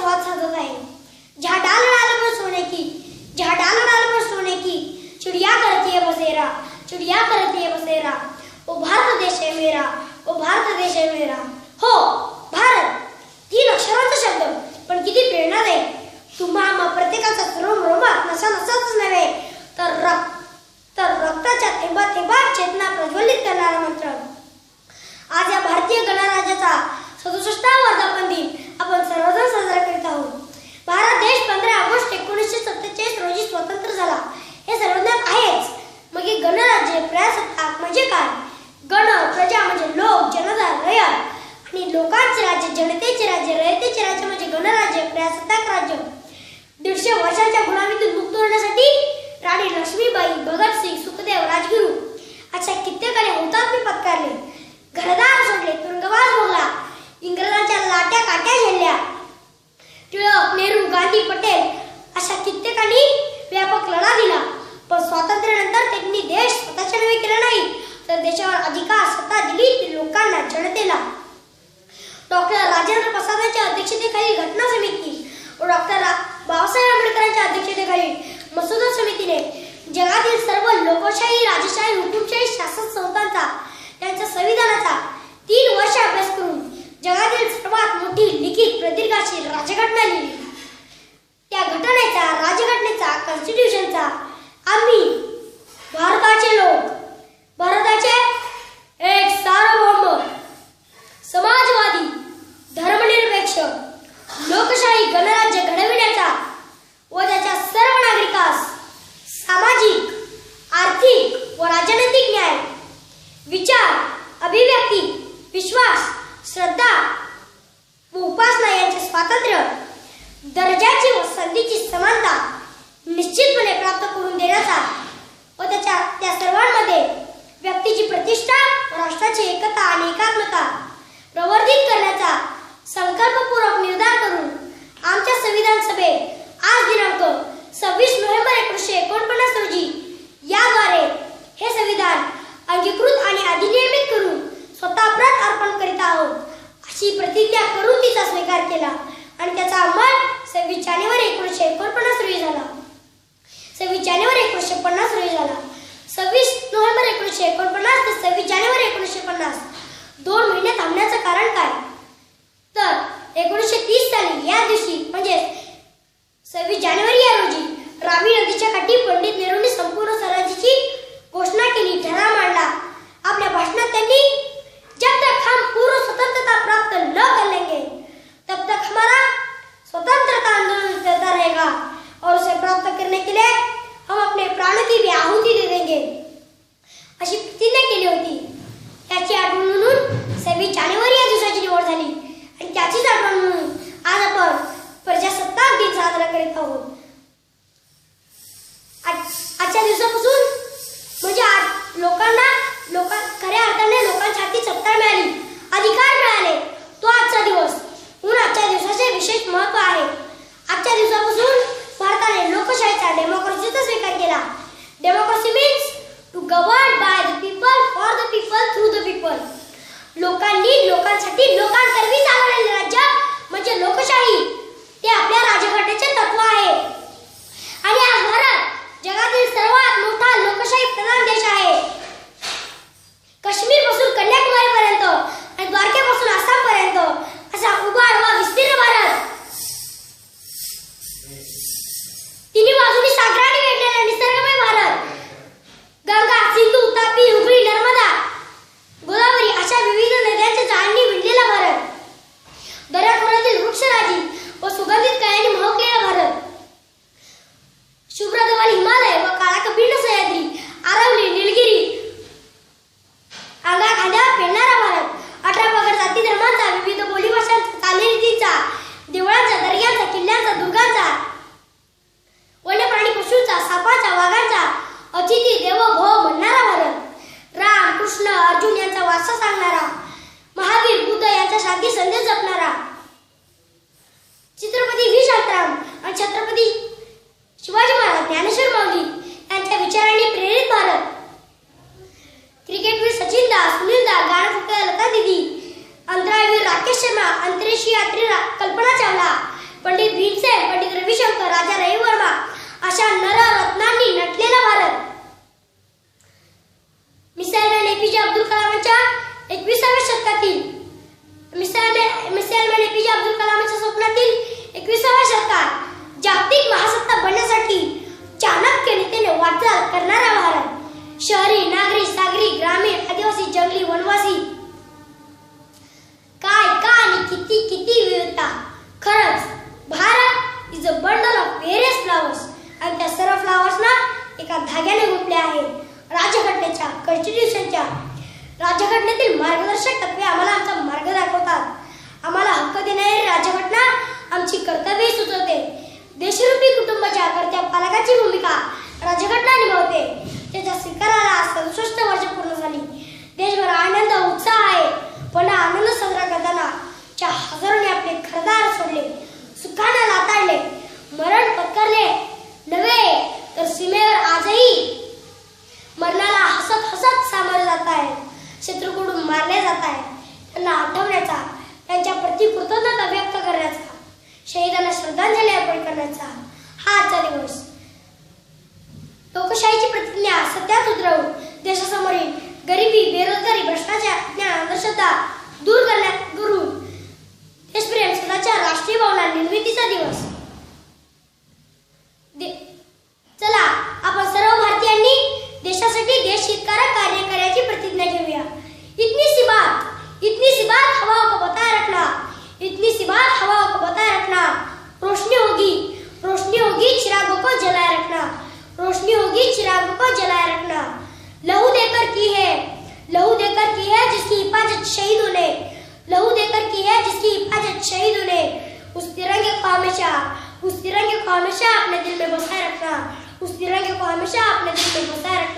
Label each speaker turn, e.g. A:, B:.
A: संवाद साधत आहे। जहाँ डाल डाल पर सोने की, जहाँ डाल डाल पर सोने की चिड़िया करती है बसेरा, चिड़िया करती है बसेरा। वो भारत देश है मेरा, वो भारत देश है मेरा। हो भारत, 3 अक्षरांचा शब्द पण किती प्रेरणादायी। तुम्हा आम्हा प्रत्येकाचा रोमरोमात नसा नसाच नव्हे तर रक्ताच्या थेंबा थेंबात चेतना प्रज्वलित करणारा मंत्र। आज या भारतीय गणराज्याचा 67वा वर्धापन दिन आपण सर्वजण साजरा करीत आहोत। भारत देश 15 ऑगस्ट 1947 रोजी स्वतंत्र झाला, हे सर्वज्ञात आहेच। मग हे गणराज्य प्रजासत्ताक म्हणजे काय? गण प्रजा म्हणजे लोक, जनता, रयत आणि लोकांचे राज्य, जनतेचे राज्य, रयतेचे राज्य म्हणजे गणराज्य, प्रजासत्ताक राज्य। 150 वर्षांच्या गुलामीतून मुक्त होण्यासाठी राणी लक्ष्मीबाई, भगतसिंग, सुखदेव, राजगुरू अशा कित्येकाने हुतात्मे पत्करले, घरदार सोडले, तुरुंगवास भोगला, इंग्रजांच्या लाट्या काट्या झेलल्या। टिळक, नेहरू, गांधी, पटेल अशा कित्येकांनी व्यापक लढा दिला, पण स्वातंत्र्यानंतर त्यांनी देश स्वतःच्या नावे केला नाही, तर देशावर अधिकार सत्ता दिली लोकांना, जनतेला। डॉक्टर राजेंद्र प्रसादांच्या अध्यक्षतेखाली घटना समिती व डॉक्टर बाबासाहेब आंबेडकरांच्या अध्यक्षतेखाली मसुदा समितीने जगातील सर्व लोकशाही, राजशाही, हुकुमशाही शासन संस्थांचा त्यांच्या संविधानाचा 3 वर्ष अभ्यास करून जगातील सर्वात मोठी लिखित प्रदीर्घ अशी राजघटना लिहिली। त्या घटनेचा, राजघटनेचा, कॉन्स्टिट्यूशनचा आम्ही भारताचे लोक, भारताचे एक सार्वभौम, समाजवादी, धर्मनिरपेक्ष, लोकशाही गणराज्य घडविण्याचा व त्याच्या सर्व नागरिकास सामाजिक, आर्थिक व राजनैतिक न्याय, विचार, अभिव्यक्ती, विश्वास, श्रद्धा व उपासना यांचे स्वातंत्र्य, दर्जाची व संधीची समानता निश्चितपणे प्राप्त करून देण्याचा व त्या सर्वांमध्ये व्यक्तीची प्रतिष्ठा व राष्ट्राची एकता आणि एकात्मता प्रवर्धित करण्याचा संकल्पपूर्वक निर्धार करून आमच्या संविधान सभेत आज दिनांक 26 नोव्हेंबर 1949 रोजी याद्वारे हे संविधान अंगीकृत आणि अधिनियमित करून स्वतः प्रत अर्पण करीत आहोत, अशी प्रतिज्ञा करून तिचा स्वीकार केला आणि त्याचा अंमल 26 जानेवारी 1949 रोजी झाला। 26 जानेवारी 1950 रोजी झाला। 26 नोव्हेंबर 1949 ते 26 जानेवारी 1950 2 महिने थांबण्याचं कारण काय? तर 1930 साली या दिवशी म्हणजे 26 जानेवारी या रोजी रावी नदीच्या काठी पंडित नेहरूंनी संपूर्ण स्वराज्याची घोषणा केली, ठराव मांडला। आपल्या भाषणात त्यांनी जब तक हम पूर्ण स्वतंत्रता प्राप्त न कर लेंगे तब तक हमारा स्वतंत्रता आंदोलन चलता रहेगा और उसे प्राप्त करने के लिए हम अपने प्राणों की भी आहुति दे देंगे, अशी प्रतिज्ञा केली होती। त्याची आठवण म्हणून 26 जानेवारी या दिवसाची निवड झाली आणि त्याचीच आठवण म्हणून आज आपण प्रजासत्ताक दिन साजरा करीत आहोत। आजच्या दिवसापासून म्हणजे खऱ्या अर्थाने लोकांच्या हाती सत्ता मिळाली, अधिकार मिळाले, तो आजचा दिवस। म्हणून आजच्या दिवसाचे विशेष महत्त्व आहे। आजच्या दिवसापासून भारताने लोकशाहीचा, डेमोक्रेसीचा स्वीकार केला। Democracy means to govern by the people, for the people, through the people. लोकांनी, लोकांसाठी, लोकांकरवी चालवलेले राज्य म्हणजे लोकशाही, ते आपल्या राजघटनेचे तत्व आहे। आणि आज भारत जगातील सर्वात मोठा लोकशाही प्रधान देश आहे। काश्मीर पासून कन्याकुमारी पर्यंत आणि द्वारकेपासून आसाम पर्यंत असा उभार व विस्तीर्ण भारत, तिन्ही बाजूनी सागराने वेढलेला निसर्गमय भारत, गंगा, सिंधू, तापी, हुगळी, नर्मदा, गोदावरी अशा विविध नद्यांच्या जाळ्यांनी विणलेला भारत, दऱ्याखोऱ्यातील वृक्षराजी, शहरी, नागरी, सागरी, ग्रामीण, आदिवासी, जंगली, वनवासी, काय आणि किती किती विविधता. खरंच Bharat is a bundle of various flowers आणि त्या सर्व फ्लावर्सना एका धाग्याने गुंफले आहे. राज्यघटनेच्या कॉन्स्टिट्यूशनच्या राज्यघटनेतील मार्गदर्शक तत्वे आम्हाला आमचा मार्ग दाखवतात. आम्हाला हक्क देणारी राज्यघटना आमची कर्तव्ये सुचवते. देशरूपी कुटुंबाच्या कर्त्या पालकाची भूमिका राज्यघटना निभावते. त्याच्या स्वीकाराला 67 वर्ष पूर्ण झाली. देशभर आनंद उत्साह आहे. पण आनंद साजरा करताना हजारोने आपले घरदार सोडले, सुखाने लाताडले, मरण पत्करले नव्हे तर सीमेवर आजही मरणाला हसत हसत सामोरे जात आहे. शत्रूकडून मारले जात आहे. त्यांना आठवण्याचा, त्यांच्या प्रति कृतज्ञता व्यक्त करण्याचा, शहीदांना श्रद्धांजली अर्पण करण्याचा हा आजचा दिवस. लोकशाहीची प्रतिज्ञा सत्यात उतरवून देशासमोरील गरिबी, बेरोजगारी, भ्रष्टाचार, अज्ञान, अंधश्रद्धा दूर करून देशप्रेम, सदाचार, राष्ट्रीय भावना निर्मितीचा दिवस. चला आपण सर्व भारतीयांनी देशासाठी देशहितकारक कार्य करण्याची प्रतिज्ञा घेऊया. इतनी सी बात हवाओं को बताए रखना, इतनी सी बात हवाओं को बताए रखना. रोशनी होगी चिरागों को जलाए रखना, रोशनी होगी चिरागों को जलाए रखना. लहू देकर की है जिसकी हिफाजत शहीदों ने, लहू देकर की है जिसकी हिफाजत शहीदों ने. उस तिरंगे को हमेशा अपने दिल में बसाए रखना, उस तिरंगे को हमेशा अपने दिल में बसाए रखना.